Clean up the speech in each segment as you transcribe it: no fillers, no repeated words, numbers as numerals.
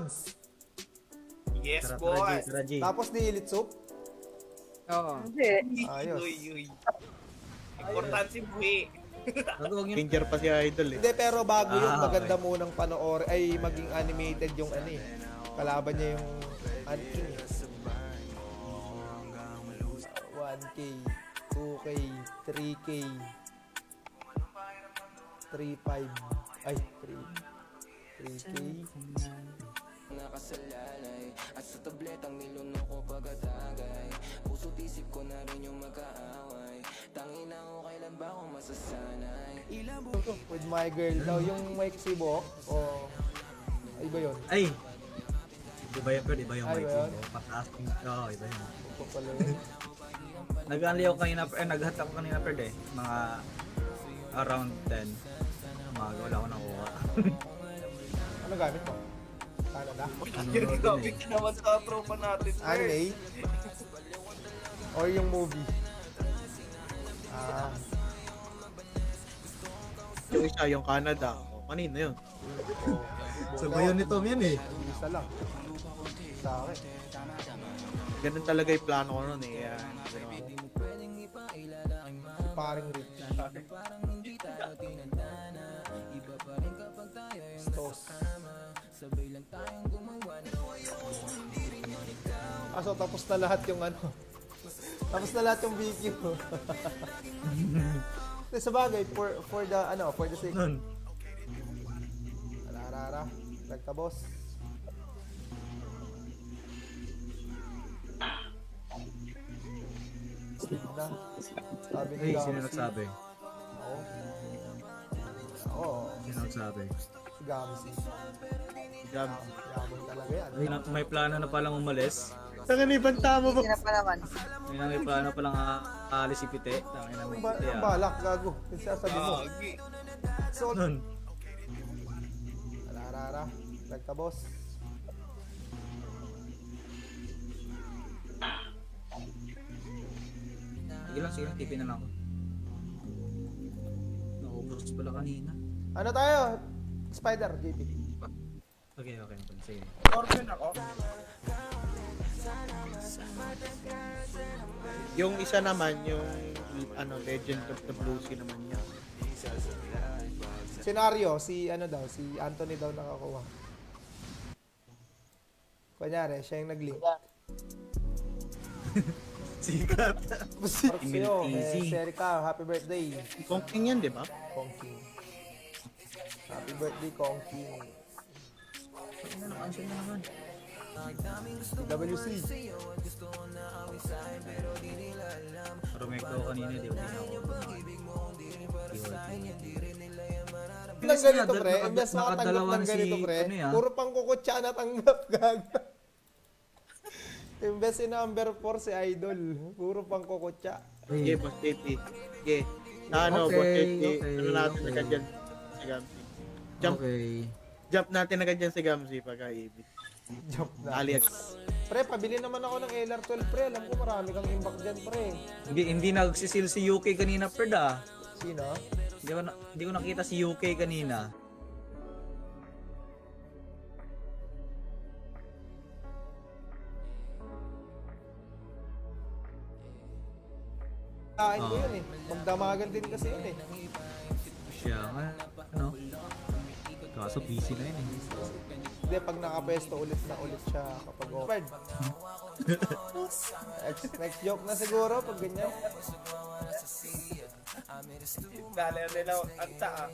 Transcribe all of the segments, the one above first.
Lods. Yes, Tara, boy. tara, G, tara, G. Tapos nilit soup. Oo. Hindi. Ayos. Uy. Importante buhi. Huwag yun. Danger pa si Idol eh. Hindi, pero bago yun, Ah, maganda okay. munang panoorin, ay maging animated yung ano eh. Kalaban niya yung Ant-King eh. 1K, 2K, 3K, 3.5, ay, 3K. Nakasalalay at sa tabletang nilunok ko pagkatagay puso't isip ko na rin yung magkaaway tangina ko kailan ba ako masasanay ilang With my girl daw, yung may ksibok, o, ay ba yun? Ay! Iba yun, pero iba yung Ay, mic ba yun? mo. Pataas yung... Oo, iba yun. Ito pala yun. Nag-unli ako kanina, nag-hat ako kanina per day. Mga around 10. Umaga, wala ako nakuha. Ano gamit mo? Canada? Yung topic naman sa tropa natin. Anime? Or yung movie? Ah, Yung isa, yung Canada. O, kanina yun. Sabayan nito yan eh. isa lang. Sa akin. Ganun talaga yung plano ko nun eh. Kaya, ginawa ko. Paring rich. Stos. So tapos na lahat yung ano. Tapos na lahat yung video. Sa bagay, for the sake. Nun. Arara, nagtabos. Na. Sabi ni Hey, Gamsi. sino nagsabi? Oo. Sino nagsabi? Si Gamsi. Gab. Yabang talaga yan. Ay, may plano na palang umalis. Tangan ibang tama ba? Hindi na pa naman. May plano palang aalis si Pite. Tangin na may Pite Ang balak, gago. Yung sasabi mo. Gagi. So, Nun. Arara, nagtabos. Sige lang, tipin na lang ako. Naubos pala kanina. Ano tayo? Spider, JP. Okay. Sige. Orphan ako. Yung isa naman, yung ano, Legend of the Blue Sea naman niya. Senaryo, si Anthony daw nakakuha. Kunyari, siya yung nag-link. Sikat. Sa'yo, Easy. Serica, happy birthday. Kong King yan, di ba? Kong King. Happy birthday, Kong King. WC. Rumekto kanina, di ba ako. Ng ganito, pre. Imbes makatanggap nakadalawa ng na si, ganito, pre. ano yan? Puro pang kukutsa na tanggap, gaga. Imbes si number 4 si Idol. Puro pang kukutsa. Sige, Boss JP. Sige. Na ano, Boss JP. Ano natin agad dyan si Gamsi. Jump natin agad dyan si Gamsi pagka-ibig. Jump na. Alias. Pre, pabili naman ako ng LR12, pre. Alam ko marami kang impact dyan, pre. Hindi nagsisil si UK kanina, Fred ah. Sino? Hindi ko nakita si UK kanina. Kain ko yun eh. Magdamagan din kasi yun eh. Siya nga, ano? Kaso busy na yun eh. Hindi, pag nakapwesto ulit siya kapag offered. Next joke na siguro pag ganyan. Dali nila ang taa.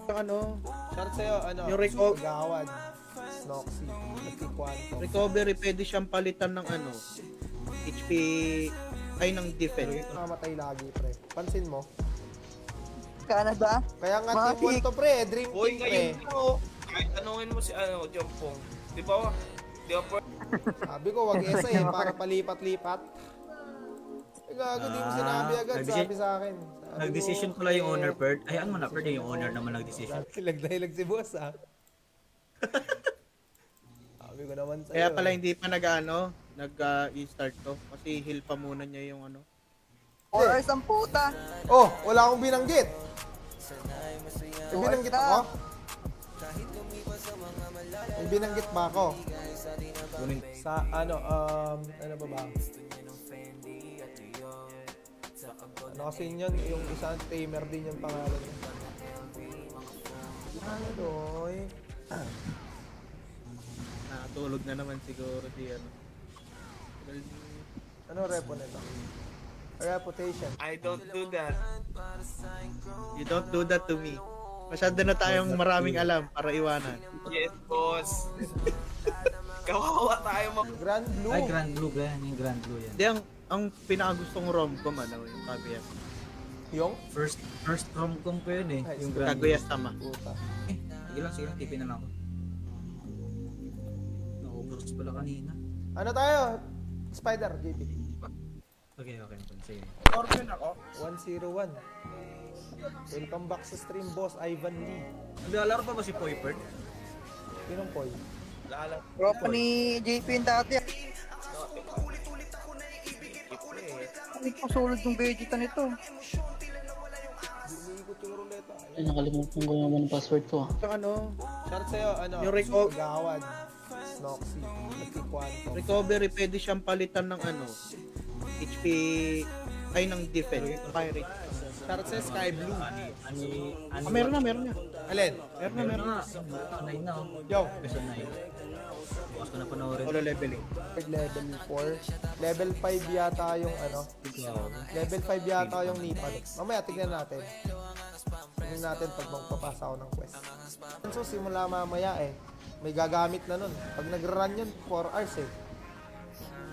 Yung ano, Shout sa'yo, Yung reco- Gawad, Snoxy, Nagkikwanto. recovery, pwede siyang palitan ng ano, HP, ay ng defense. Mamatay lagi, pre. Pansin mo? Canada? Kaya nga Mga team 1 to, pre. Dream Uy, team, pre. ngayon ako. Kahit tanungin mo si Jompong. Di ba? Di ba? Sabi ko, wag essay para palipat-lipat. Eh, gago, di mo sinabi agad. Sabi sa akin. Sabi Nag-decision ko, pala yung owner, Fred. Ayaan mo na, Fred, yung owner naman nag-decision. Hilag na hilag si boss, ah. Sabi ko naman sa'yo. Kaya pala hindi pa nag-i-start to. Kasi heal pa muna niya yung ano. Or ang puta? Oh, wala akong binanggit. Binanggit ako? May binanggit ba ako? Kunin. Sa ano ba? Ano kasi yun, yung isang tamer din yung pangalan niya. Ano doy? Natulog na naman siguro si ano. Ano repo nito? Reputation. I don't do that. You don't do that to me. Masyado na tayong maraming alam para iwanan. Yes, boss. Kawawa tayo Grand Blue. Ay, Grand Blue ba yan? Yung Grand Blue yan. Hindi, ang pinakagustong rom-com, ano, yung Kaguya. Yung? First rom-com ko yun eh. Ay, Yung Grand Kaguya Blue. sama. Puta. Sige lang, tipin na lang ako. Naubos pala kanina. Ano tayo? Spider, JP. Okay. Sige. Orphan ako. 101. Welcome back sa stream, boss Ivan Lee. Naglalaro pa ba si Poipert? Sinong Poy? Lala. Tropa ni JP yung dati. Ay, pasulod yung Vegeta nito. Iniikot yung ruleta. Ay, nakalimutan ko yung password ko. Yung ano, Shout sa'yo, ano? Yung Gawad. Snoxy. Nagkikwanto. recovery, pwede siyang palitan ng ano, HP, ay ng defense. Pirate. Shout sa'yo, Sky Blue. Meron na. Alin? Meron na. Anay na oh. Yo. Gusto na yun. Bukas ko na panoorin. Solo leveling. Level 4. Level 5 yata yung ano. Level 5 yata yung Nipan. Mamaya tignan natin. Tignan natin pag magpapasa ako ng quest. So simula mamaya eh. May gagamit na nun. Pag nag-run yun, 4 hours eh.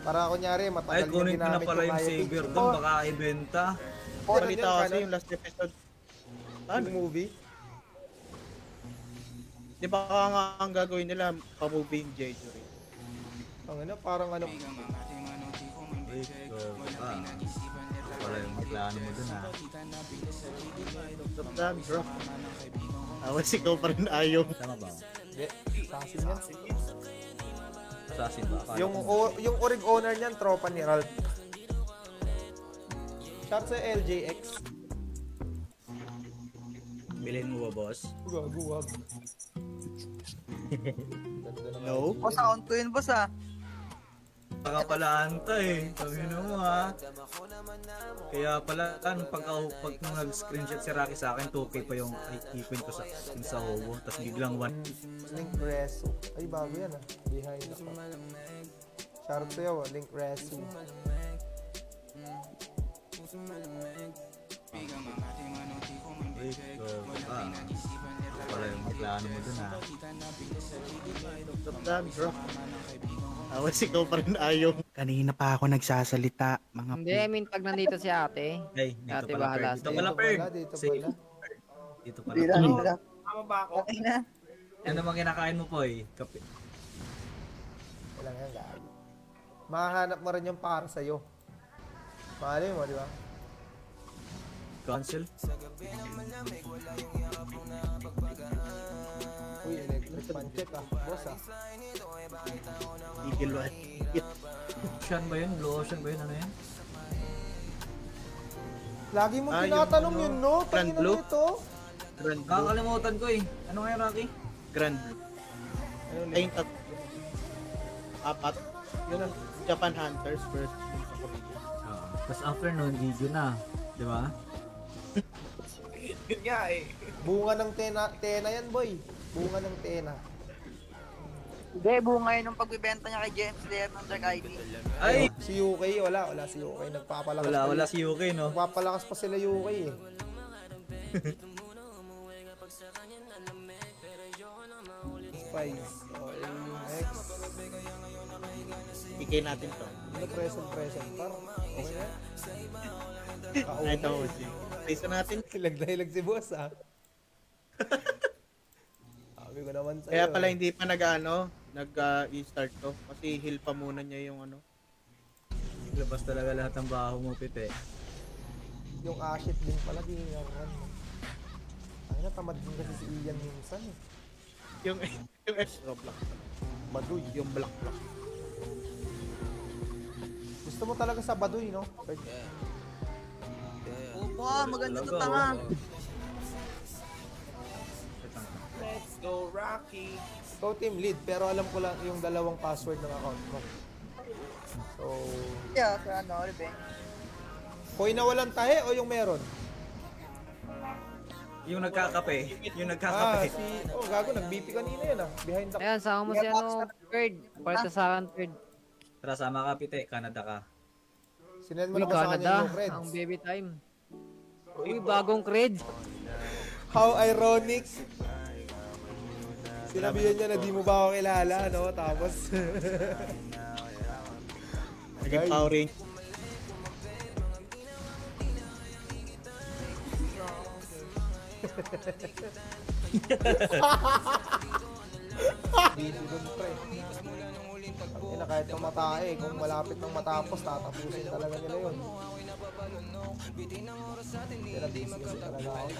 Para kunyari, Ay, matagal yung kunin ko na ginamit pala yung Maya savior Page. doon. Baka ibenta. Balita kasi yung last episode. Ano? Yung movie. Di ba nga ang gagawin nila, pa-movie yung Jeju rin. Ang ano, parang ano. Wait, wala yung plano mo dun ha. Bro. Awas ikaw pa rin ayaw. Tama ba? Hindi, assassin yan. Assassin ba? Akala Yung, ko- yung orig owner niyan, tropa ni Ralph. Shout sa LJX. Bilhin mo ba, boss? Gaguwag. No? Boss, account ko yun, boss ah. Baka pala anta eh. Sabi mo ha. Kaya pala pag nung nag-screenshot si Rocky sa akin, 2K pa yung ipin ko sa Hobo. Tapos biglang 1. Link Resu. Ay, bago yan ah. Behind ako. Shout sa'yo, Link Resu. Wala yung plano mo dun ha. Bro. Awas ikaw pa rin ayaw. Kanina pa ako nagsasalita, mga Hindi, I mean, pag nandito si ate, Hey, dito Ate pala bahala Perd. Dito pala Dito Perd. pala, dito Safe. pala. Dito pala. Hindi na. Tama ba ako? Okay na. Ano bang kinakain mo po eh? Kape. Wala nga, gago. Mahanap mo rin yung para sa'yo. Mali mo, di ba? Cancel? Uy, electric pancake ah. Boss ah. Eagle One. Ocean ba yun? Blue Ocean ba yun? Ano yan? Lagi mo Ah, yung tinatanong ano, yun, no? Grand Tangina Blue? nito. Grand Blue. Kakalimutan ko eh. Ano nga yun, Rocky? Grand Blue. Ayun, Ay, yung apat. Yung Japan Hunters versus yung sa Korea. Tapos after nun, video na. Di ba? Yun nga eh. bunga ng tena yan, boy. Bunga ng tena. Hindi, bunga yun nung pagbibenta niya kay James Lair ng Dark ID. Ay! Si UK, wala si UK. Nagpapalakas Wala pa si UK no? Nagpapalakas pa sila UK eh. Spice. Okay, next. Ikay natin to. Ano present? Par. Okay na? Ay, ito ko si. Isa natin. Hilag na hilag si boss ah. Sabi ko naman sa'yo. Kaya pala hindi pa nag-i-start to. Kasi heal pa muna niya yung ano. Labas talaga lahat ng baho mo, Pite. Yung ashit din pala, di nga run. Ay na, tamad din kasi si Ian minsan eh. Yung extra block. Baduy. Yung black block. Gusto mo talaga sa Baduy, no? Pwede. Opo, maganda to tanga. Let's go, Rocky. Ikaw team lead, pero alam ko lang yung dalawang password ng account mo. So, Yeah, sa ano, revenge. Koy na walang tahe o yung meron? Yung nagkakape. Yung Ah, nagkakape. gago, nag-BP kanina yun ah. Behind the... Ayan, sama mo si ano, third. Parte sa akin, third. Tara, sama ka, Pite. Canada ka. Sinend mo Uy, na ba sa kanya Canada. yung creds? Ang baby time. Uy, bagong cred. How ironic. Sinabihan niya na di mo ba ako kilala, no? Tapos... Naging Power Rangers. Busy dun, pre. Ang kahit mamatae, kung malapit nang matapos, tatapusin talaga nila yun. Kaya busy kasi talaga ako.